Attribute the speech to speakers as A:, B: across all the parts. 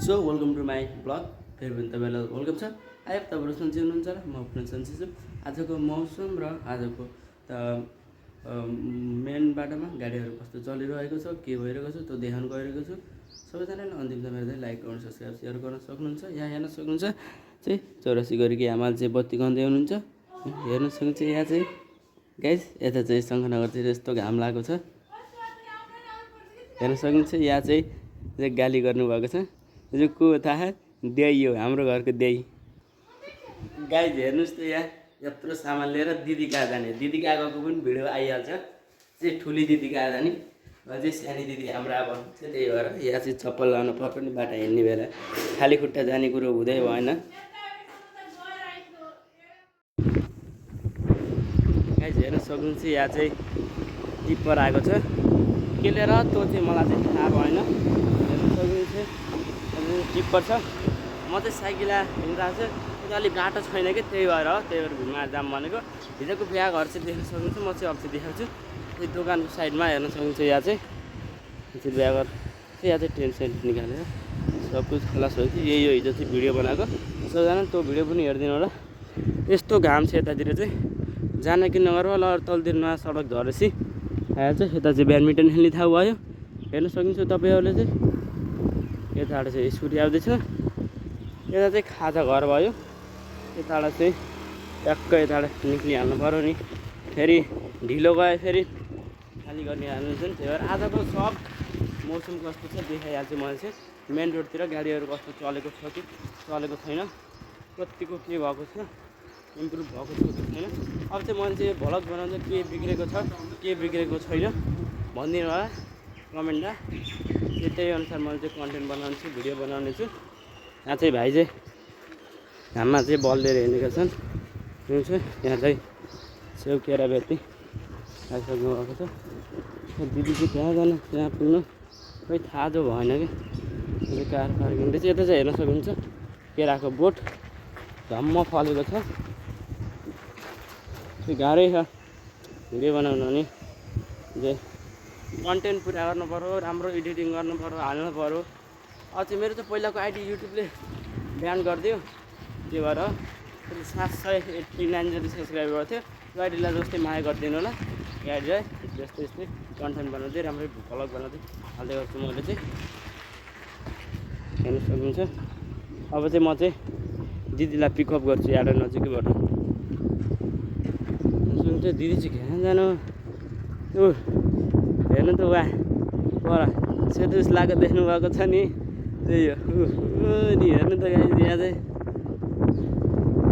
A: So welcome to my blog. फेरि पनि तपाईँलाई वेलकम छ। आयो तपाईँहरू सन्चै हुनुहुन्छ र म पनि सन्चै छु। आजको मौसम र आजको मेन बाटोमा गाडीहरू कस्तो चलिरहेको छ, के भइरहेको छ त्यो देखाउन गइरहेको छु। सबैजनाले अन्तिमसम्म हेर्दै लाइक गर्नु, सब्सक्राइब सेयर गर्न सक्नुहुन्छ। यहाँ हेर्न सक्नुहुन्छ चाहिँ 84 गरेको आमाले चाहिँ बत्ती गन्दै हुनुहुन्छ। हेर्न सक्नुहुन्छ यहाँ चाहिँ गाइस, यता चाहिँ शङ्खनगर चाहिँ यस्तो घाम लागेको छ। हेर्न सक्नुहुन्छ यहाँ चाहिँ गाली गर्नुभएको छ। यो को थाहा? देई हो, हाम्रो घरको देई। गाइस हेर्नुहोस् त यहाँ यत्रो सामान लिएर दिदी कहाँ जाने। दिदी कहाँ गएको पनि भिडियो आइहाल्छ। चाहिँ ठुली दिदी कहाँ जाने, अझै सानी दिदी हाम्रो अब चाहिँ त्यही भएर यहाँ चाहिँ चप्पल लाउनु पर्यो नि बाटो हिँड्ने बेला। खाली खुट्टा जाने कुरो हुँदै भएन। गाइस हेर्न सक्नुहुन्छ यहाँ चाहिँ टिप्पर आएको छ। के लिएर त्यो चाहिँ मलाई चाहिँ थाहा भएन। हेर्न सक्नुहुन्छ टिप्पर छ। म चाहिँ साइकल हिँडिरहेको छु। अलिक बाटो छैन कि त्यही भएर भिडमा जाम भनेको। हिजोको बिहा घर चाहिँ देख्न सक्नुहुन्छ। म चाहिँ अब चाहिँ देखाउँछु त्यो दोकानको साइडमा। हेर्न सक्नुहुन्छ यहाँ चाहिँ बिहा घर चाहिँ यहाँ चाहिँ टेन्ट सेन्ट निकालेर सब कुछ खलास भएको थियो। यही हो हिजो चाहिँ भिडियो बनाएको। सबैजना त्यो भिडियो पनि हेरिदिनु होला। यस्तो घाम छ यतातिर चाहिँ जानकी नगर होला तलतिर नयाँ सडक झरेपछि आइहाल्छ। यता चाहिँ ब्याडमिन्टन खेल्ने ठाउँ भयो। हेर्न सक्नुहुन्छ तपाईँहरूले चाहिँ यताबाट चाहिँ स्कुटी आउँदैछ। यता चाहिँ खाजा घर भयो। यताबाट चाहिँ ट्याक्कै यताबाट निक्लिहाल्नु पऱ्यो नि। फेरि ढिलो गयो फेरि खाली गर्ने हाल्नुहुन्छ नि। त्यही भएर आजको सब मौसम कस्तो छ देखाइहाल्छु मैले चाहिँ। मेन रोडतिर गाडीहरू कस्तो चलेको छ कि चलेको छैन, कतिको के भएको छ, इम्प्रुभ भएको छ कि छैन। अब चाहिँ मैले चाहिँ भ्लग बनाउँदा के बिग्रेको छ के बिग्रेको छैन भनिदिनु होला कमेन्टमा। त्यही अनुसार मैले चाहिँ कन्टेन्ट बनाउँछु, भिडियो बनाउने छु। यहाँ चाहिँ भाइ चाहिँ घाममा चाहिँ बल लिएर हिँडेका छन्। हुन्छ यहाँ चाहिँ सेउ केरा बेच्ने आइसक्नु भएको छ। दिदी चाहिँ कहाँ जानु, त्यहाँ पुग्नु खोइ थाहा जो भएन कि कार पार्किङ चाहिँ। यता चाहिँ हेर्न सक्नुहुन्छ केराको बोट धम्म फलेको छ। त्यो गाह्रै छ भिडियो बनाउनु नि। जे कन्टेन्ट पुरा गर्नु पऱ्यो, राम्रो एडिटिङ गर्नु पऱ्यो, हाल्नु पऱ्यो। अझै मेरो चाहिँ पहिलाको आइडी युट्युबले ब्यान गरिदियो। त्यही भएर 789 जति सब्सक्राइबर थियो। यो आइडीलाई जस्तै माया गरिदिनु होला। यो आइडीलाई जस्तै यस्तै कन्टेन्ट बनाउँदै राम्रै भ्लग बनाउँदै हाल्दै गर्छु मैले चाहिँ। हेर्नु सक्नुहुन्छ। अब चाहिँ म चाहिँ दिदीलाई पिकअप गर्छु यहाँ नजिकैबाट। सुन्छ दिदी चाहिँ कहाँ जानु। ऊ हेर्नु त वा पर सेतुस लगाएको देख्नु भएको छ नि, त्यही हो नि। हेर्नु त गाइस यहाँ चाहिँ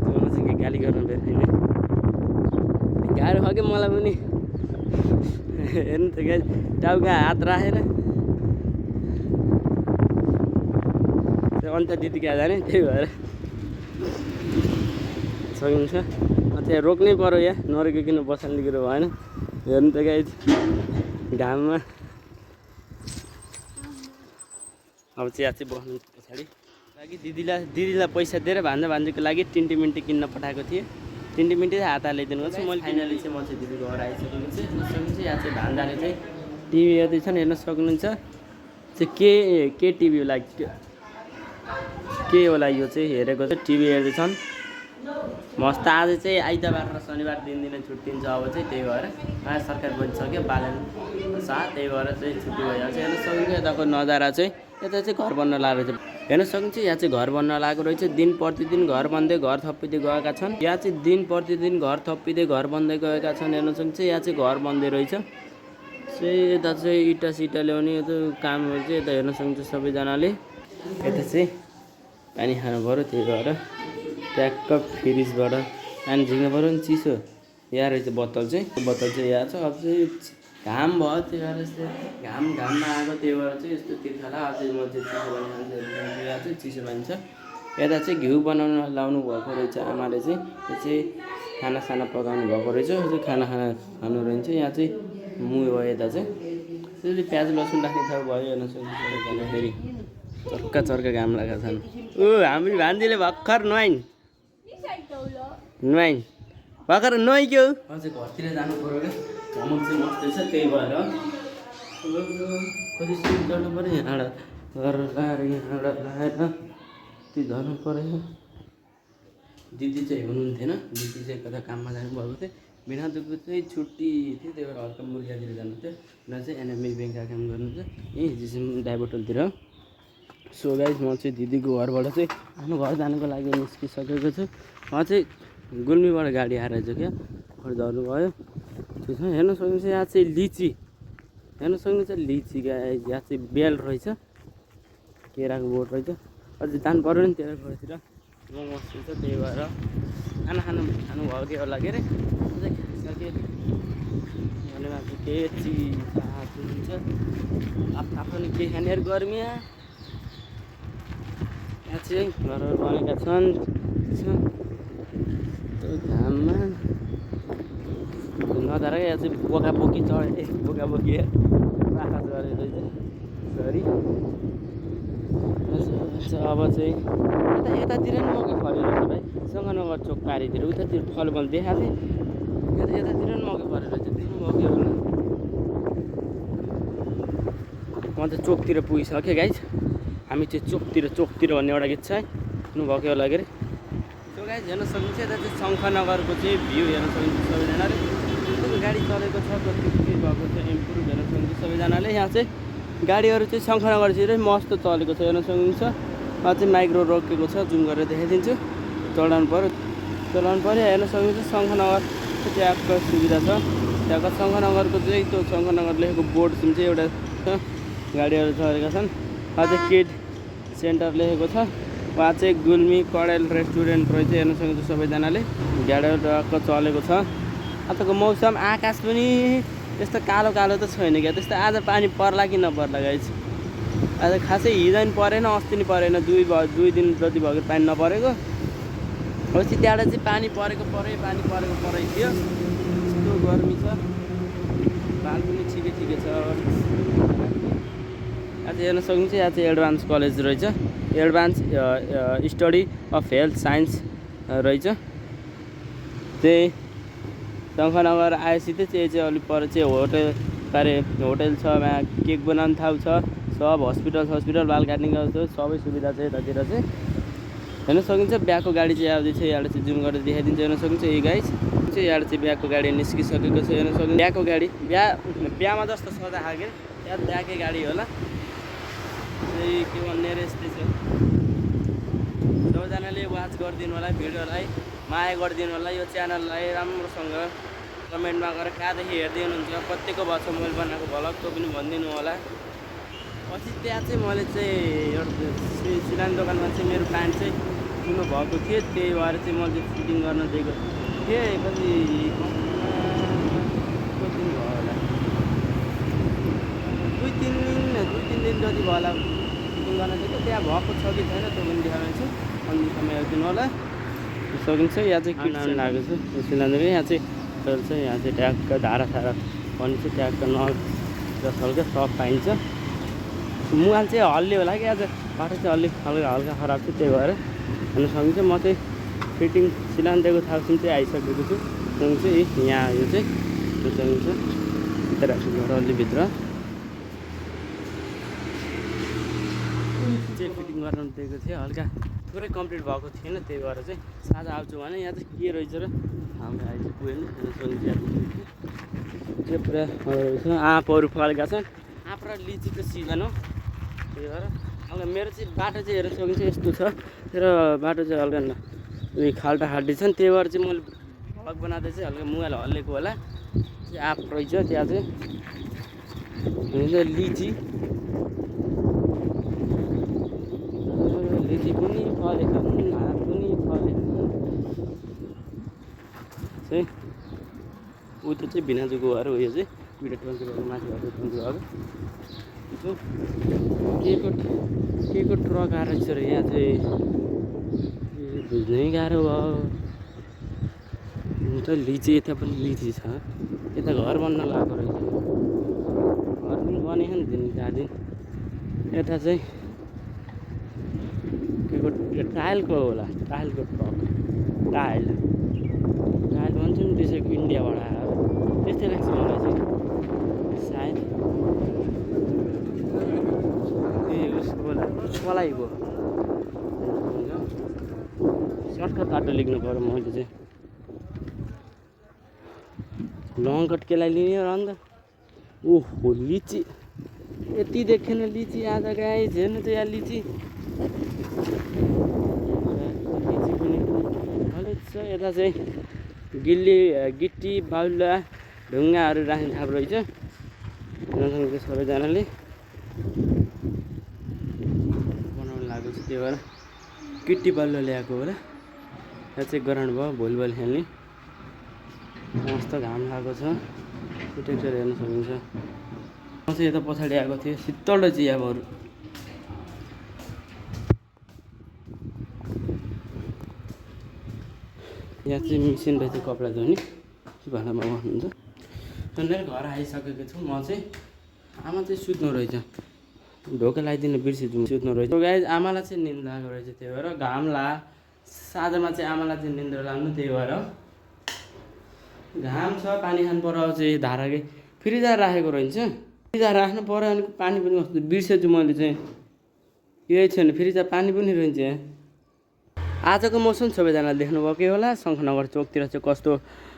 A: मलाई चाहिँ गाली गर्नु फेरि होइन गाह्रो भयो कि मलाई पनि। हेर्नु त गाइस टाउका हात राखेर अन्त दिदी कहाँ जाने। त्यही भएर सक्नुहुन्छ त्यहाँ रोक्नै पऱ्यो। यहाँ नरोकिकन बसाल्ने कुरो भएन। हेर्नु त गाइस घाममा। अब चाहिँ यहाँ चाहिँ बस्नु पछाडि लागि दिदीलाई पैसा दिएर भान्जीको लागि टिन्टी किन्न पठाएको थिएँ। टिन्टी हात हालिदिनु पर्छ। मैले फाइनली चाहिँ म चाहिँ दिदीको घर आइसकेको छु। हेर्न सक्नुहुन्छ यहाँ चाहिँ भान्जाले चाहिँ टिभी हेर्दैछन्। हेर्न सक्नुहुन्छ चाहिँ के टिभी होला के होला यो चाहिँ हेरेको चाहिँ टिभी हेर्दैछन् मस्त। आज चाहिँ आइतबार र शनिबार दिनै छुट्टी हुन्छ। अब चाहिँ त्यही भएर नयाँ सरकार बनिसक्यो बालन साथ, त्यही भएर चाहिँ छुट्टी भइहाल्छ। हेर्न सक्नुहुन्छ यताको नजारा चाहिँ यता चाहिँ घर बन्न लागेको रहेछ। हेर्न सक्नुहुन्छ यहाँ चाहिँ घर बन्न लागेको रहेछ। दिन प्रतिदिन घर बन्दै घर थपिँदै गएका छन्। यहाँ चाहिँ दिन प्रतिदिन घर थपिँदै घर बन्दै गएका छन्। हेर्न सक्नुहुन्छ यहाँ चाहिँ घर बन्दै रहेछ। चाहिँ यता चाहिँ इँटा सिटा ल्याउने यो कामहरू चाहिँ यता हेर्न सक्नुहुन्छ सबैजनाले। यता चाहिँ पानी खानु पऱ्यो। त्यही भएर ट्याक्क फ्रिजबाट पानी झिक्नु पऱ्यो नि चिसो। यहाँ रहेछ बोतल चाहिँ यहाँ छ। अब चाहिँ घाम भयो त्यही भएर यस्तो घाममा आएको। त्यही भएर चाहिँ यस्तो तिर्खाला अझै म चाहिँ चिसो पानी खान्छ। यहाँ चाहिँ चिसो पानी छ। यता चाहिँ घिउ बनाउन लाउनु भएको रहेछ आमाले चाहिँ। यो चाहिँ खानासाना पकाउनु भएको रहेछ। यो चाहिँ खाना खानु रहेछ। यहाँ चाहिँ मुह भयो। यता चाहिँ त्यसले प्याज लसुन राख्ने ठाउँ भयो। हेर्न सक्नुहुन्छ फेरि चर्का घाम लगाएको छन्। ऊ हाम्रो भान्जीले भर्खर नुहाइन् भर्खर नुहाइक्यो। अझै घरतिर जानु पऱ्यो क्या। होमवर्क चाहिँ मस्तै छ। त्यही भएर कति सुट गर्नु पऱ्यो। यहाँबाट घर लाएर यहाँबाट लाएर त्यो झर्नु पऱ्यो। दिदी चाहिँ हुनुहुन्थेन, दिदी चाहिँ कता काममा जानुभएको थियो। बिना दुःखको चाहिँ छुट्टी थियो, त्यही भएर हल्का मुर्गातिर जानु थियो। र चाहिँ एनएमई ब्याङ्कका काम गर्नु थियो यहीँ जिसिम डाइबोटलतिर। सो गाइस म चाहिँ दिदीको घरबाट चाहिँ आफ्नो घर जानुको लागि निस्किसकेको छु। उहाँ चाहिँ गुल्मीबाट गाडी आएर चाहिँ क्या घर झर्नु भयो। त्यसमा हेर्न सक्नुहुन्छ यहाँ चाहिँ लिची, हेर्न सक्नुहुन्छ लिची गाइस। यहाँ चाहिँ बेल रहेछ, केराको बोट रहेछ। अझै जानु पऱ्यो नि तेरो घरतिर, मोमोस हुन्छ, त्यही भएर खाना खानुभएको थियो होला के अरे। अझै खाइसकेँ भनेमा चाहिँ के चिज हुन्छ आफ्नो नि के खाने गर्मी। यहाँ चाहिँ घरहरू बनेका छन् घाममा नजारा। यहाँ चाहिँ बोकाबोकी चढे बोकाबोकी राखा चढे रहेछ सरी। अब चाहिँ यतातिर नि मकै फलेर रहेछ भाइ, सङ्गनगर चोक पारीतिर उतातिर फल मैले देखाएको थिएँ। यतातिर नि मकै फलेर रहेछ, दिनु मकैहरू न। म त चोकतिर पुगिसकेँ गाइज। हामी चाहिँ चोकतिर भन्ने एउटा गीत छ है, सुन्नुभएको होला के अरे। सो गाइज हेर्न सक्नुहुन्छ यता चाहिँ शङ्खनगरको चाहिँ भ्यू हेर्न सक्नुहुन्छ सबैजनाले। कतिको गाडी चलेको छ, कतिको के भएको छ इम्प्रुभ हेर्न सक्नुहुन्छ सबैजनाले। यहाँ चाहिँ गाडीहरू चाहिँ शङ्खनगरतिरै मस्त चलेको छ हेर्न सक्नुहुन्छ। उहाँ चाहिँ माइक्रो रोकेको छ, जुम गरेर देखाइदिन्छु। चलाउनु पऱ्यो हेर्न सक्नुहुन्छ। शङ्खनगर त्यहाँको सुविधा छ, त्यहाँको शङ्खनगरको चाहिँ त्यो शङ्खनगर लेखेको बोर्ड चाहिँ एउटा छ, गाडीहरू चलेका छन्। उहाँ चाहिँ किड सेन्टर लेखेको छ। उहाँ चाहिँ गुल्मी कडेल रेस्टुरेन्ट रहेछ हेर्न सक्नुहुन्छ सबैजनाले। गाडीहरू टक्क चलेको छ। आजको मौसम आकाश पनि त्यस्तो कालो त छैन क्या, त्यस्तो आज पानी पर्ला कि नपर्ला गाइस। आज खासै हिजो नि परेन, अस्ति नि परेन, दुई दिन जति भयो पानी नपरेको। अस्ति त्यहाँबाट चाहिँ पानी परेको परै थियो। यस्तो गर्मी छ, भाल पनि ठिकै छ। आज हेर्न सक्नुहुन्छ यहाँ चाहिँ एडभान्स कलेज रहेछ, advance study of health science रहेछ। त्यही शङ्खनगर आएपछि चाहिँ अलिक पर चाहिँ होटल छ, केक बनाउने ठाउँ छ, सब हस्पिटल बाल काट्ने सबै सुविधा छ यतातिर चाहिँ हेर्न सक्नुहुन्छ। बिहाको गाडी चाहिँ आउँदैछ, यहाँबाट चाहिँ जुम गरेर देखाइदिन्छ हेर्न सक्नुहुन्छ। यही गाइस चाहिँ यहाँबाट चाहिँ बिहाको गाडी निस्किसकेको छ हेर्न सक्नुहुन्छ। बिहाको गाडी बिहामा जस्तो सजा खायो यहाँ बिहाकै गाडी होला। त्यही के भन्ने रे, यस्तै छ। सबैजनाले वाच गरिदिनु होला, भिडियोलाई माया गरिदिनु होला, यो च्यानललाई राम्रोसँग कमेन्टमा गएर कहाँदेखि हेर्दै हुनुहुन्छ, कतिको भएको छ मैले बनाएको भ्लग त्यो पनि भनिदिनु होला। पछि त्यहाँ चाहिँ मैले चाहिँ एउटा सिलाइन दोकानमा चाहिँ मेरो प्यान्ट चाहिँ ठुलो भएको थियो, त्यही भएर चाहिँ मैले फिटिङ गर्न दिएको थिएँ। कति दिन भयो होला, दुई तिन दिन जति भयो होला फिटिङ गर्न दिएको। त्यहाँ भएको छ कि छैन त्यो पनि देखाउँछु, अनि समय हेरिदिनु होला। सकिन्छ। यहाँ चाहिँ किट्न लागेको छ सिलिन्डर। यहाँ चाहिँ चल्छ, यहाँ चाहिँ ट्याक्क धारा पनि चाहिँ ट्याक्क नजस हल्का सब पाइन्छ। मुहाल चाहिँ हल्लियो होला कि आज बाटो चाहिँ अलिक हल्का खराब छ, त्यही भएर हेर्न सक्नुहुन्छ। म चाहिँ फिटिङ सिलिन्डरको ठाउँसम्म चाहिँ आइसकेको छु। चाहिँ यहाँ यो चाहिँ सकिन्छ भित्र घर अलिभित्र चाहिँ फिटिङ गर्न दिएको थियो, हल्का पुरै कम्प्लिट भएको थिएन, त्यही भएर चाहिँ साझा आउँछु भने यहाँ चाहिँ के रहेछ र हाम्रो आइपुगेन। त्यो पुरा आँपहरू फलेका छन्, आँप र लिचीको सिजन हो, त्यही भएर हल्का मेरो चाहिँ बाटो चाहिँ हेरेर सक्नुहुन्छ यस्तो छ। तर बाटो चाहिँ हल्का उयो खाल्टी छन्, त्यही भएर चाहिँ मैले भ्लग बनाउँदा चाहिँ हल्का मोबाइल हल्लेको होला। आँप रहेछ त्यहाँ चाहिँ लिची पनि फलेका छन्, हात पनि फलेका चाहिँ। उता चाहिँ भिनाजुको घर हो, यो चाहिँ भिडियो 20 भएको माथि भएको 20 भएको के को ट्रक आएर रहेछ र यहाँ चाहिँ बुझ्नै गाह्रो भयो। त लिची यता पनि लिची छ, यता घर बन्न लागेको रहेछ, घर पनि बनेको नि दिन दिन। यता चाहिँ के को टाइलको होला, टाइलको ट्रक, टाइल भन्छ नि त्यसैको इन्डियाबाट आयो त्यस्तै लाग्छ मलाई चाहिँ सायद। ए उसको पलाइको सर्टकट बाटो लेख्नु पऱ्यो मैले चाहिँ लङ कट केलाई लिने र अन्त ओहो लिची यति देखेन लिची आज गाइस हेर्नु त यहाँ लिची पनि कलेज छ यता चाहिँ गिट्टी बालुवा ढुङ्गाहरू राख्ने ठाउँ रहेछ सबैजनाले बनाउनु लागेको छ त्यही भएर गिट्टी बालुवा ल्याएको होला यहाँ चाहिँ ग्राउन्ड भयो भलिबल खेल्ने मस्त घाम लागेको छ टेक्चर हेर्न सकिन्छ म चाहिँ यता पछाडि आएको थिएँ शीतल रहेछ चियाहरू यहाँ चाहिँ मिसिन रहेछ कपडा धुने भाँडामा गर्नुहुन्छ अनि घर आइसकेको छु म चाहिँ आमा चाहिँ सुत्नु रहेछ ढोका लगाइदिनु बिर्सिदिनु सुत्नु रहेछ गाइस आमालाई चाहिँ निन्द लागेको रहेछ त्यही भएर घाम साँझमा चाहिँ आमालाई चाहिँ निन्द्रा लाग्नु त्यही भएर घाम छ पानी खानु पर्यो चाहिँ धाराकै फ्रिजर राखेको रहेछ फ्रिजर राख्नु पर्यो अनि पानी पनि कस्तो बिर्सेछु मैले चाहिँ यही छैन फ्रिजर पानी पनि रहन्छ आजको मौसम सबैजनाले देख्नुभयो के होला शङ्खनगर चोकतिर चाहिँ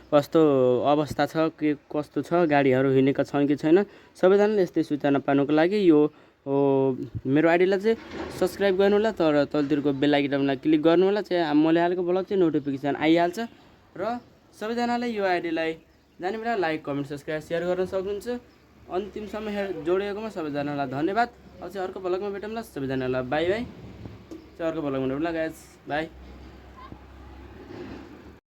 A: कस्तो अवस्था छ के कस्तो छ गाडीहरू हिँडेका छन् कि छैन सबैजनाले यस्तै सूचना पाउनुको लागि यो मेरो आइडीलाई चाहिँ सब्सक्राइब गर्नु होला तर तलतिरको बेल आइकनमा क्लिक गर्नु होला चाहिँ मैले हालेको ब्लग चाहिँ नोटिफिकेसन आइहाल्छ र सबैजनाले यो आइडीलाई जाने बेला लाइक कमेन्ट सब्सक्राइब सेयर गर्न सक्नुहुन्छ अन्तिमसम्म जोडिएकोमा सबैजनालाई धन्यवाद अझै अर्को ब्लगमा भेटौँला सबैजनालाई बाई बाई अर्को ब्लगमा भेटौँला गाइस बाई